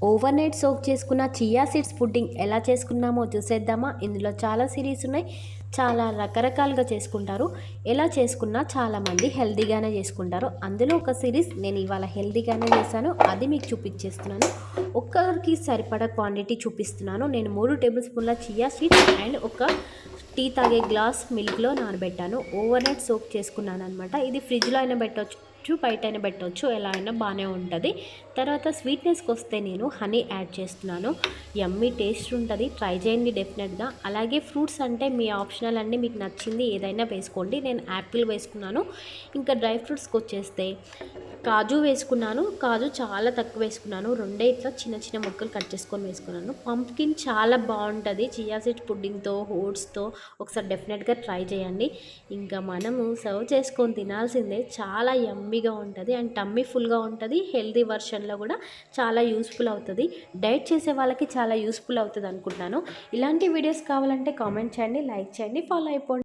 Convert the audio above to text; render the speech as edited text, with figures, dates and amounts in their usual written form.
Over night soak చేసుకున్న chia seeds pudding ఎలా చేసుకున్నామో చూసేద్దామా. ఇందులో చాలా సిరీస్ ఉన్నాయి, చాలా రకరకాలుగా చేసుకుంటారు. ఎలా చేసుకున్నా చాలామంది హెల్తీగానే చేసుకుంటారు. అందులో ఒక సిరీస్ నేను ఇవాళ హెల్తీగానే చేశాను, అది మీకు చూపించేస్తున్నాను. ఒక్కరికి సరిపడా క్వాంటిటీ చూపిస్తున్నాను. నేను 3 టేబుల్ స్పూన్ల చియా సీడ్స్ అండ్ ఒక టీ తాగే గ్లాస్ మిల్క్లో నానబెట్టాను. ఓవర్ నైట్ సోక్ చేసుకున్నాను అనమాట. ఇది ఫ్రిడ్జ్లో అయినా పెట్టవచ్చు, బయట అయినా పెట్టవచ్చు, ఎలా అయినా బాగానే ఉంటుంది. తర్వాత స్వీట్నెస్కి వస్తే నేను హనీ యాడ్ చేస్తున్నాను. యమ్మీ టేస్ట్ ఉంటుంది, ట్రై చేయండి డెఫినెట్గా. అలాగే ఫ్రూట్స్ అంటే మీ ఆప్షనల్ అండి, మీకు నచ్చింది ఏదైనా వేసుకోండి. నేను యాపిల్ వేసుకున్నాను. ఇంకా డ్రై ఫ్రూట్స్కి వచ్చేస్తే కాజు వేసుకున్నాను. కాజు చాలా తక్కువ వేసుకున్నాను, రెండే ఇట్లా చిన్న చిన్న ముక్కలు కట్ చేసుకొని వేసుకున్నాను. పంప్కిన్ చాలా బాగుంటుంది చియా సీడ్స్ పుడ్డింగ్తో, ఓట్స్తో. ఒకసారి డెఫినెట్గా ట్రై చేయండి. ఇంకా మనము సర్వ్ చేసుకొని తినాల్సిందే. చాలా యమ్మీగా ఉంటుంది అండ్ టమ్మీ ఫుల్గా ఉంటుంది. హెల్తీ వర్షన్లో కూడా చాలా యూస్ఫుల్ అవుతుంది. డైట్ చేసే వాళ్ళకి చాలా యూస్ఫుల్ అవుతుంది అనుకుంటున్నాను. ఇలాంటి వీడియోస్ కావాలంటే కామెంట్ చేయండి, లైక్ చేయండి, ఫాలో అయిపోండి.